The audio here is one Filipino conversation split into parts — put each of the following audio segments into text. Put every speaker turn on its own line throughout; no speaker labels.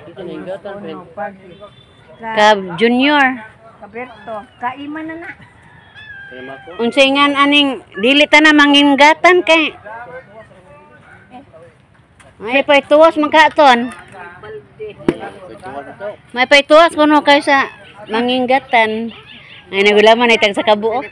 Ito na yung gatan, friend.
Ka junior.
Kaberto, kaiman na na.
Unsingan aning dili ta na manginggatan kay may paituwas man katon. May paituwas kuno kay sa manginggatan. Ay nagulaman ay tag sa kabuok.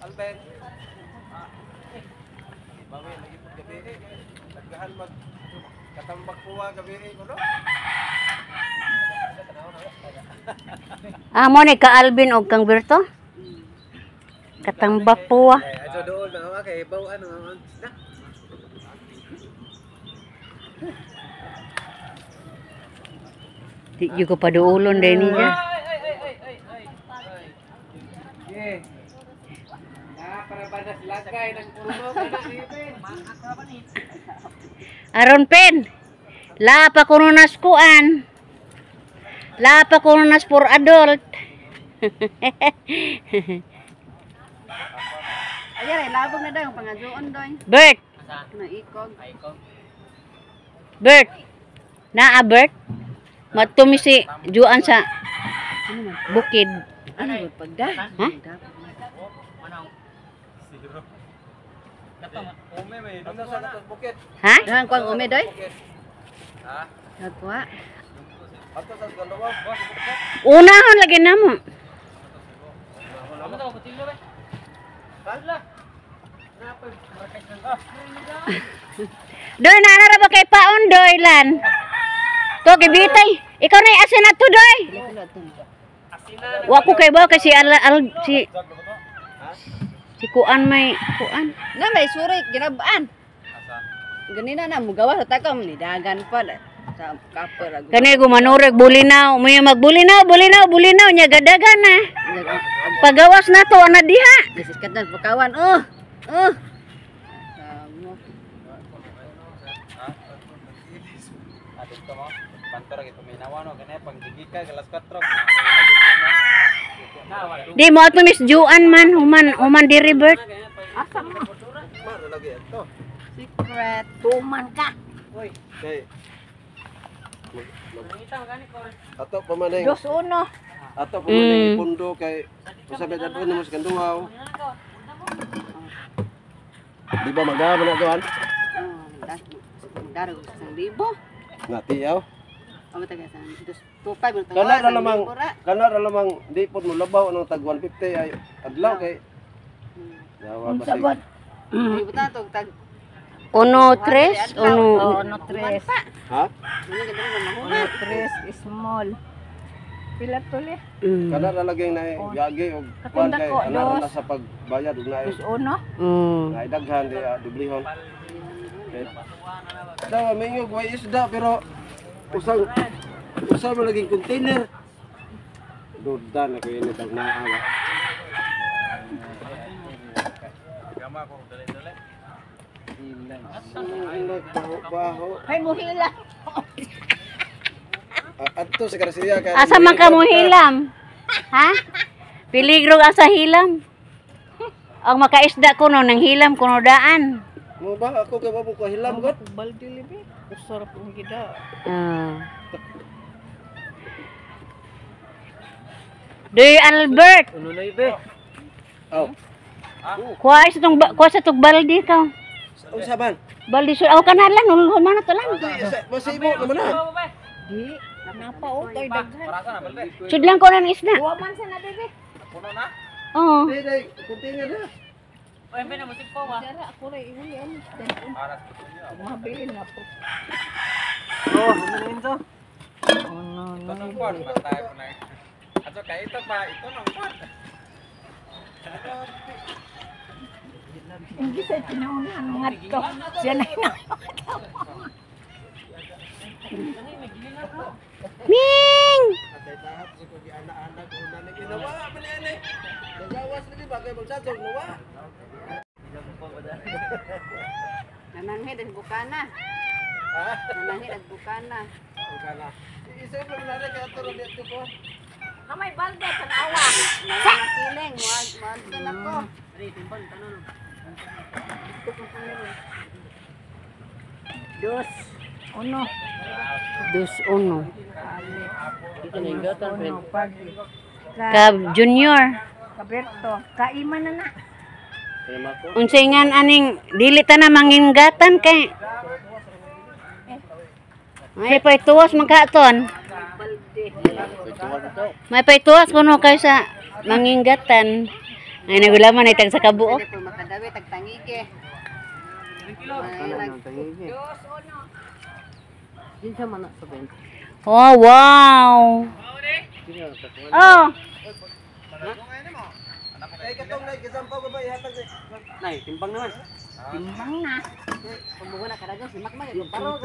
Alben. Bawi lagi pud gabi nagdahan mag katambak puwa gabi kuno.
Mo ni ka Alvin og kang Berto? Katambak po.
Ajo doon na kay baw ano na.
Di juga pa duulon din niya.
Para banas lagay ng puno kana ni Pen.
Aron pen. La pa kuno nas kuan. La pa kuno nas for adult.
Ayan ay labog na daw ang pangajoon doy.
Bert.
Na ikog.
Bert. Naa Bert. Matumi si Juan sa bukid.
Ano pagda?
Ha?
Ome may dito sa katos bukid.
Ha?
Dahan ko ang ume doy.
Ha?
Nagkuha.
Ato sa galawa.
Unahan lagi namo.
Ano daw kutilyo be? Hala.
Doy na ra ba kay paon doy lan? To gibitay. Ikaw na asin na to doy. Wa ko kay ba kasi si kuan may kuan.
Na may surit ginabaan. Ganina na mugawa sa takam ni dagan pa sa kapor ago.
Kani gumanureg bulinaw, may magbulinaw, bulinaw nya gadagan na. Pagawas na to ana diha.
Desis katan pakawan. Samo.
Adik to mo. Kantor gitu minawa no kanya panggigika galas 4.
Di mo ato Miss Juan man, human di Bert.
Asa mo?
Maro lagi ito.
Secret. Tuman ka.
Oy, kay. Ato pamanay.
2-1.
Ato pamanay pundo kay usabe dadto na mas kanduaw. Di ba magama na doan?
Daro sa libo.
Ngatiyaw.
Amo taga sa 2.5
Kana ra lamang di pud mo labaw ng tag 150 ay adlaw kay. Yawa basig.
Ibu ta tog tag
1-3, 1.
Ha?
1-3 small. Pila tuli?
Kana ra laging na yagi og kuan kay ana na sa pagbayad ug naay.
1.
Naay daghan di dublihon. Daw mingog way isda pero usang laging container. Duda na ko ini tag naa ba. Gama ko dali-dali. Baho.
Hay mo hila.
Adto sa karasiya kay.
Asa man ka mo hilam? Ha? Peligro asa hilam. Ang makaisda kuno nang hilam kuno daan.
Mo ba ako kay babu ko hilam god?
Baldi libi. Sarap ng gida.
Doy Albert.
Ano na ibe? Oh.
Kuha sa tong baldi ka.
Unsa man?
Baldi so aw kanalan ulhon man to lang.
Masibo naman na.
Di, napa o toy daghan.
Sudlan ko nang isda.
Wa man sa na bebe.
Puno na?
Oo.
Dai, container na.
Oy, na musik po wa. Dara ako ray iuli am. Mabili na po.
Oh, ano nito?
No.
Tanong ko, patay po na. Ato kay ito pa, ito nang pat.
Hindi sa tinaunan nga to. Siya na Ming!
Atay tahap sa kugi anak-anak ko na ginawa bali ani. Gawas lagi ba kay magsatog nawa.
Nananghid at bukana.
Ha?
Nananghid at bukana.
Kana. Isa pa na rin kay ato dito ko.
Kamay balde sa awa.
Nanakiling, wag din ako.
Dos. Uno. Dos uno. Ka junior. Kaberto. Kaiman na na. Unsingan aning dili ta na manginggatan kay may paituwas magkaton. May paituwas kuno kay sa manginggatan. Ay nagulaman ay tag sa kabuok.
Pwede po makadawi, tagtangige.
Oh, wow. Oh,
Ay katong nay gisampaw ba ihatag ni. Nay, timbang naman.
timbang na.
Pagbuho na kadagan, si Makmak, yung paro.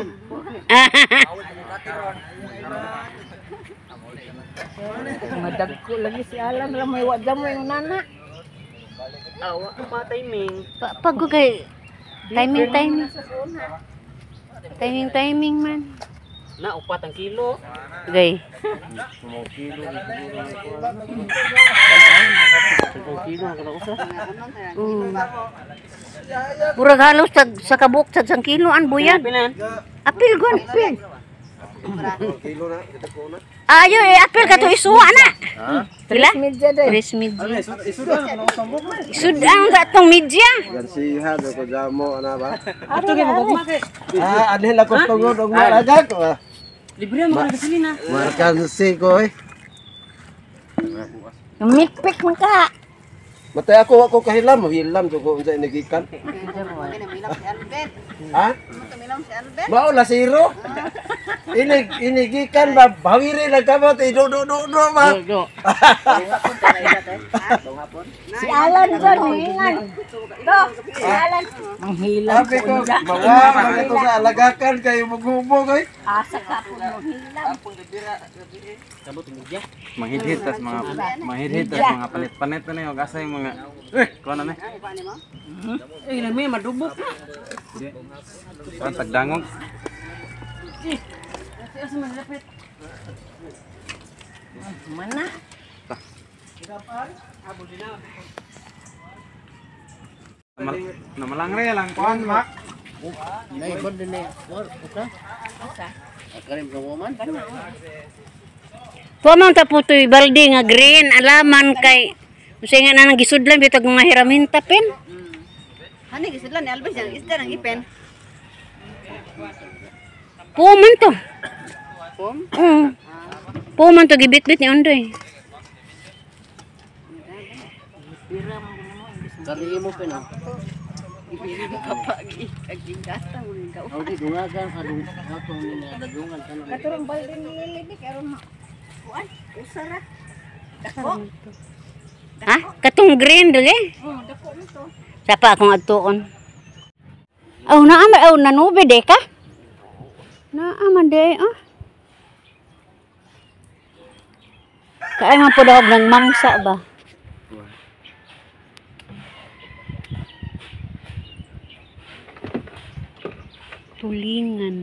Madagko lagi si Alan ramay wa jam yung nana.
Awa, pa timing.
Pag ko kay timing. Timing man.
Na, upat ang kilo.
Gay. Purag halos sa kabuk sa sang kiloan buyan. Apil gon, apil.
Kilo na kita ko na.
Ayo apil ka to isuwa na. Pila? 3 media. Sudan ka tong media.
Gansiha do ko jamo ana ba. Ato gyud mo anhin la ko tungod og malaga ko.
Libre mo ka gasolina.
Markan si ko eh.
Mikpik man ka.
Matay ako kahilam, hilam do ko unsa inigikan.
Minam si Albert.
Ha?
Minam si Albert.
Mao la zero. Inigikan ba bawiri lang ka ba do ba.
Si Alan dyan, hilingan. Do, si Alan. Manghilang
Sabi ko, mga ito sa alagakan kayo maghubog eh.
Asa ka po manghilang.
Manghidhid tas mga palit-palit na yung asa yung mga kuha na
Eh, may madubok.
kuha tagdangog.
Mana?
Namalangre lang kuhan mak.
Pamang taputoy balde nga green alaman kay usa nga nang gisudlan bitag mga hiraminta pen.
Hani, gisidlan ni Albert yung isda ng ipen.
Puman to.
Pum?
Puman to gibit-bit ni Ondoy.
Kali mo pa na. Ibili ka kapag ikagingkasta mo rin ka. Hindi, dungagan ka hatong ninadadungan ka na.
Katurong balde ni Lili karon
Kuan, usara.
Ha? Katong green dali.
Oh, dako mo to.
Sapa akong adtuon. Oh, naa nanubi de ka? Naa de oh. Kaay man po daw ng mangsa ba? Tulingan.